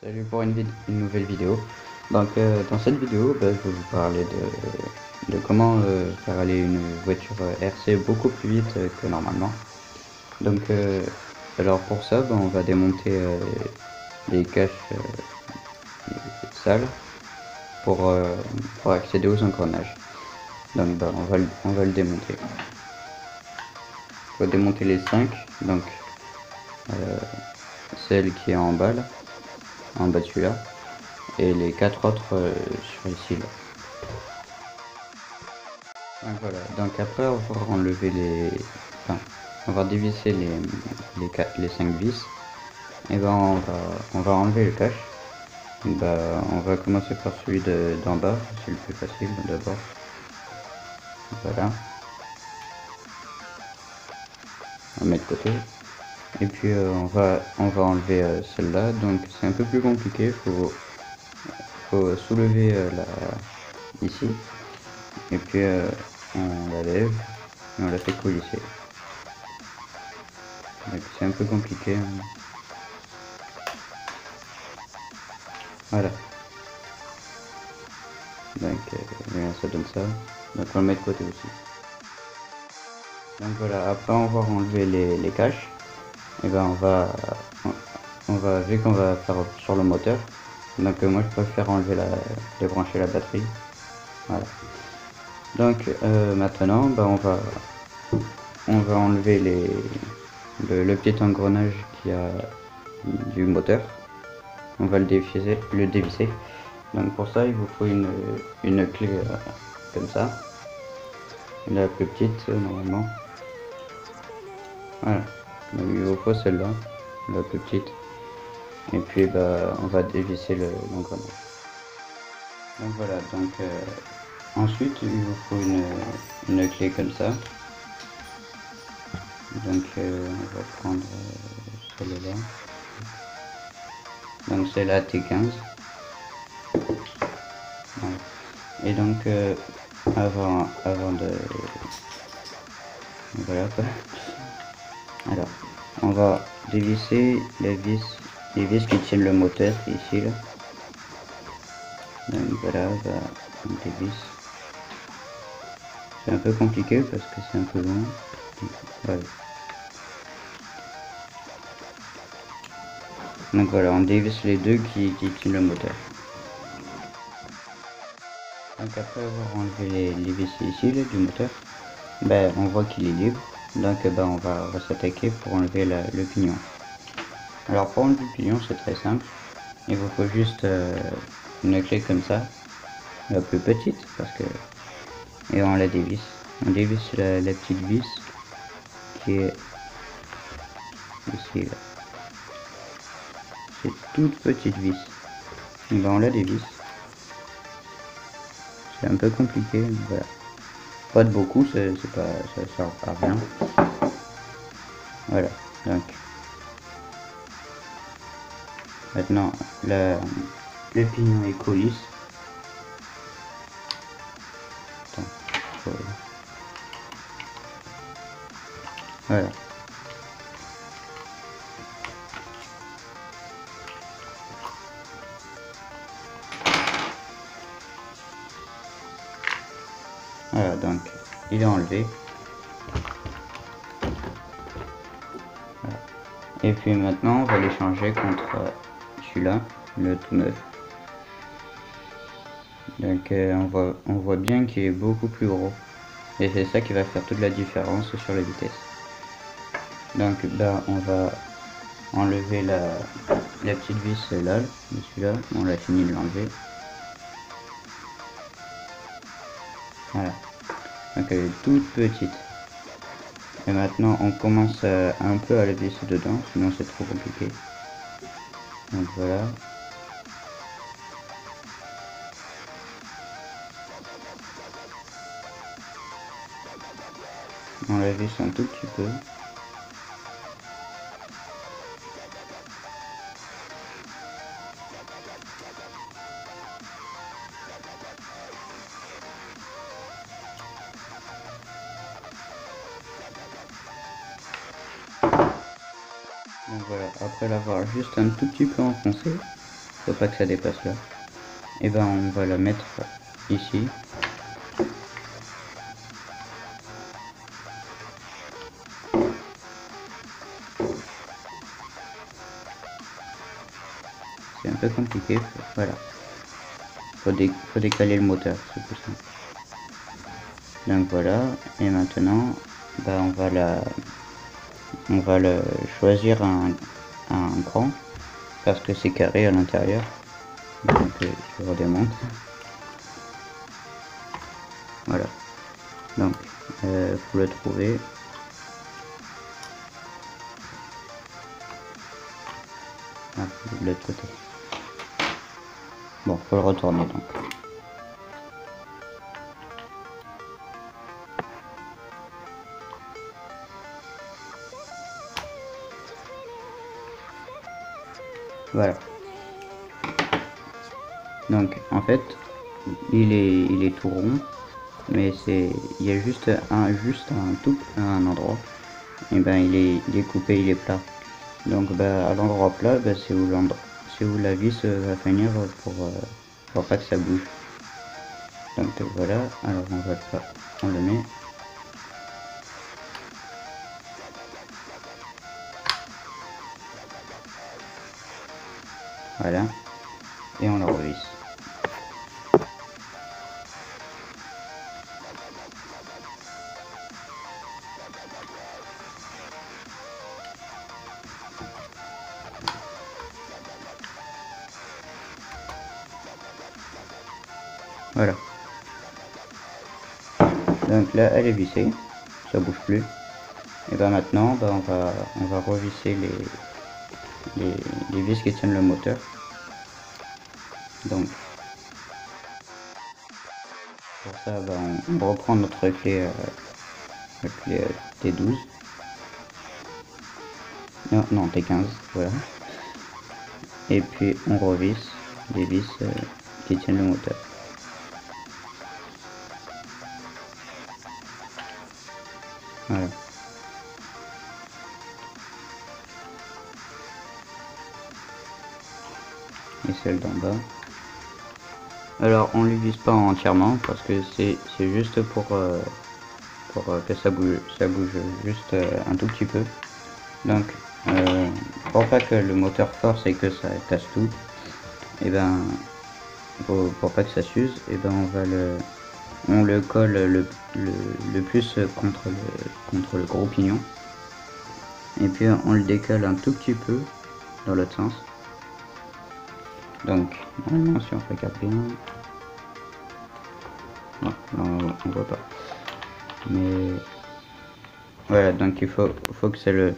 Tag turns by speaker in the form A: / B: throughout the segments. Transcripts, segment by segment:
A: Salut pour une nouvelle vidéo. Donc dans cette vidéo, je vais vous parler de comment faire aller une voiture RC beaucoup plus vite que normalement. Donc alors pour ça, on va démonter les caches sales pour accéder aux engrenages. Donc on va le démonter. Il faut démonter les 5, donc celle qui est en bas là, en bas de celui-là, et les 4 autres sur ici là. Donc voilà, donc après avoir enlevé enfin, avoir dévissé les 5 vis, et on va enlever le cache. Donc on va commencer par celui d'en bas, c'est le plus facile d'abord. Voilà, on met de côté. Et puis on va enlever celle-là, donc c'est un peu plus compliqué, faut soulever ici, et puis on la lève, et on la fait coulisser. Donc c'est un peu compliqué, hein. Voilà. Donc ça donne ça. Donc on le met de côté aussi. Donc voilà, après avoir enlevé les caches, et vu qu'on va faire sur le moteur, donc moi je préfère débrancher la batterie. Voilà. Donc maintenant on va enlever le petit engrenage qui a du moteur. On va le dévisser. Donc pour ça il vous faut une clé comme ça. La plus petite normalement. Voilà. Donc il vous faut celle-là, la plus petite. Et puis on va dévisser l'engrenage. Donc voilà, donc ensuite il vous faut une clé comme ça. Donc on va prendre celle-là. Donc c'est la T15. Voilà. Et donc avant de... Voilà quoi. Alors, on va dévisser les vis qui tiennent le moteur ici là. Donc voilà, on dévisse. C'est un peu compliqué parce que c'est un peu long. Voilà. Donc voilà, on dévisse les deux qui tiennent le moteur. Donc après avoir enlevé les vis ici là, du moteur, on voit qu'il est libre. Donc on va s'attaquer pour enlever le pignon. Alors pour enlever le pignon c'est très simple. Il vous faut juste une clé comme ça, la plus petite et on la dévisse. On dévisse la petite vis qui est ici là. C'est toute petite vis. Et on la dévisse. C'est un peu compliqué, mais voilà. Pas de beaucoup, ça sert à rien. Voilà, donc maintenant le pignon est coulisse. Voilà. Voilà, donc il est enlevé. Voilà. Et puis maintenant on va l'échanger contre celui-là, le tout neuf. Donc on voit bien qu'il est beaucoup plus gros. Et c'est ça qui va faire toute la différence sur la vitesse. Donc on va enlever la petite vis là, de celui-là. On a fini de l'enlever. Voilà. Donc elle est toute petite. Et maintenant on commence un peu à la visser dedans, sinon c'est trop compliqué. Donc voilà. On la visse un tout petit peu. Donc voilà, après l'avoir juste un tout petit peu enfoncé, faut pas que ça dépasse là. Et ben on va la mettre ici. C'est un peu compliqué, voilà. Faut décaler le moteur, c'est tout simple. Donc voilà, et maintenant bah, on va le choisir un cran parce que c'est carré à l'intérieur. Donc je redémonte. Voilà. Donc faut le trouver. Ah, de l'autre côté. Bon, faut le retourner donc. Voilà. Donc en fait, il est tout rond, mais il y a juste un endroit. Et ben il est coupé, il est plat. Donc bah, à l'endroit plat, bah, c'est où la vis va finir pour pas que ça bouge. Donc voilà, alors on le met. Voilà, et on le revisse. Voilà. Donc là, elle est vissée, ça bouge plus. Et ben maintenant, bah, on va revisser les vis qui tiennent le moteur. Donc pour ça, bah, on reprend notre clé, T12. Non, T15, voilà. Et puis on revisse les vis qui tiennent le moteur. Voilà. Et celle d'en bas. Alors on ne les vise pas entièrement parce que c'est juste pour que ça bouge juste un tout petit peu. Donc pour pas que le moteur force et que ça casse tout, et ben pour pas que ça s'use, et ben on le colle le plus contre le gros pignon. Et puis on le décale un tout petit peu dans l'autre sens. Donc normalement si on regarde bien, non, on voit pas. Mais voilà, donc il faut que c'est le.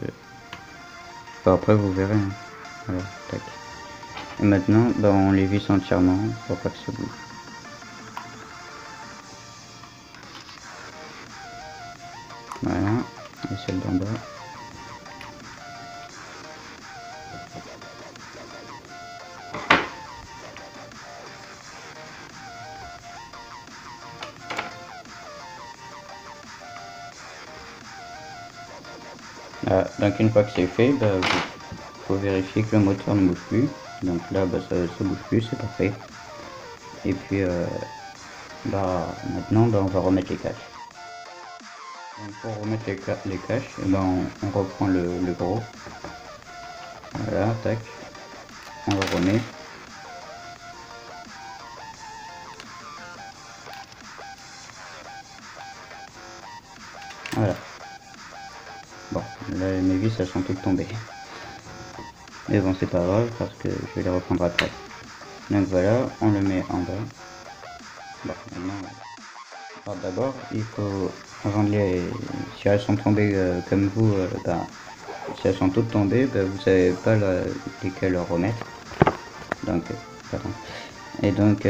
A: Enfin, après vous verrez. Hein. Voilà, tac. Et maintenant, bah, on les visse entièrement pour pas que ça bouge. Voilà, et celle d'en bas. Voilà, donc une fois que c'est fait, bah, faut vérifier que le moteur ne bouge plus. Donc là, bah, ça bouge plus, c'est parfait. Et puis, bah, maintenant, bah, on va remettre les caches. Donc pour remettre les caches, et ben on reprend le gros. Voilà, tac. On le remet. Voilà. Bon, là mes vis elles sont toutes tombées. Mais bon, c'est pas grave parce que je vais les reprendre après. Donc voilà, on le met en bas. Bon, maintenant, alors d'abord, il faut avant de si elles sont tombées comme vous, bah, si elles sont toutes tombées, bah, vous savez pas lesquelles remettre. Donc, pardon. Et donc,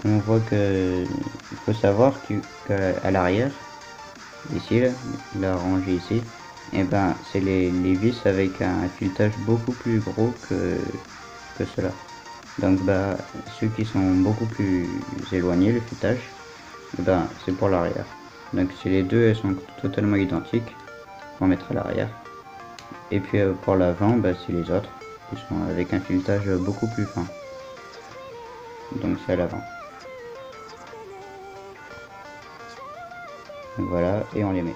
A: on voit que il faut savoir qu'à l'arrière, ici, là, la rangée ici, et ben c'est les vis avec un filetage beaucoup plus gros que cela. Donc bah ceux qui sont beaucoup plus éloignés le filetage, et ben c'est pour l'arrière. Donc si les deux elles sont totalement identiques, on mettra à l'arrière. Et puis pour l'avant, bah, c'est les autres. Ils sont avec un filetage beaucoup plus fin. Donc c'est à l'avant. Voilà, et on les met.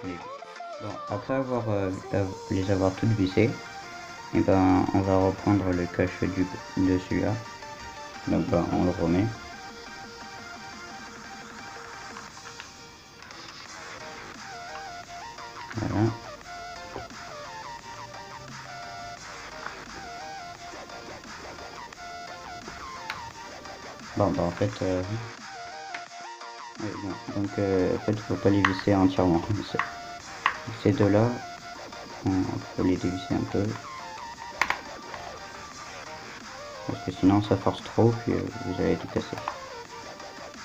A: Bon, après les avoir toutes vissées, et ben on va reprendre le cache de celui-là. Donc ben, on le remet. Voilà. Bon bah en fait oui, bon. Donc en fait faut pas les visser entièrement. Ces deux-là, on peut les dévisser un peu. Parce que sinon ça force trop, puis vous allez tout casser.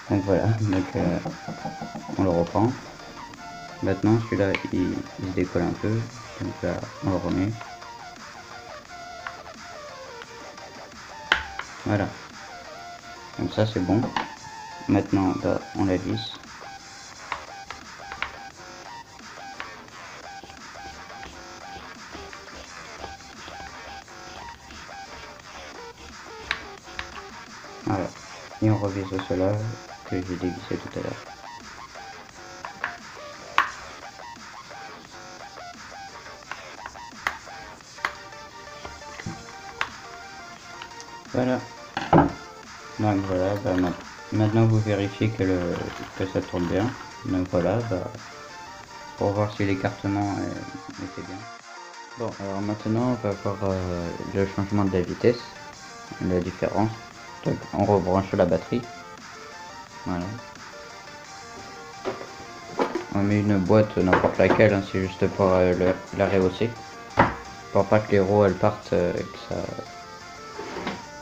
A: Donc voilà, donc on le reprend. Maintenant celui-là il se décolle un peu, donc là on le remet. Voilà, donc ça c'est bon. Maintenant bah, on la visse. Voilà, et on revisse cela que j'ai dévissé tout à l'heure. Voilà. Donc voilà, bah, maintenant vous vérifiez que ça tourne bien. Donc voilà, bah, pour voir si l'écartement était bien. Bon, alors maintenant on va voir le changement de la vitesse, la différence. Donc on rebranche la batterie. Voilà. On met une boîte n'importe laquelle, hein, c'est juste pour la rehausser. Pour pas que les roues elles partent et que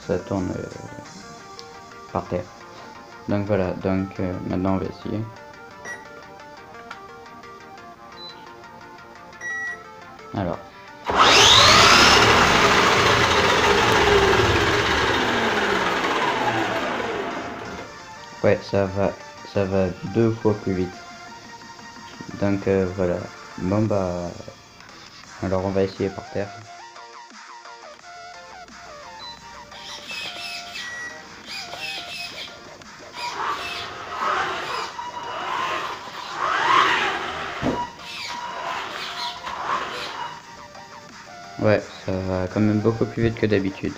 A: ça tourne par terre. Donc voilà, donc maintenant on va essayer. Alors. Ouais, ça va 2 fois plus vite. Donc voilà. Bon bah, alors on va essayer par terre. Ouais, ça va quand même beaucoup plus vite que d'habitude.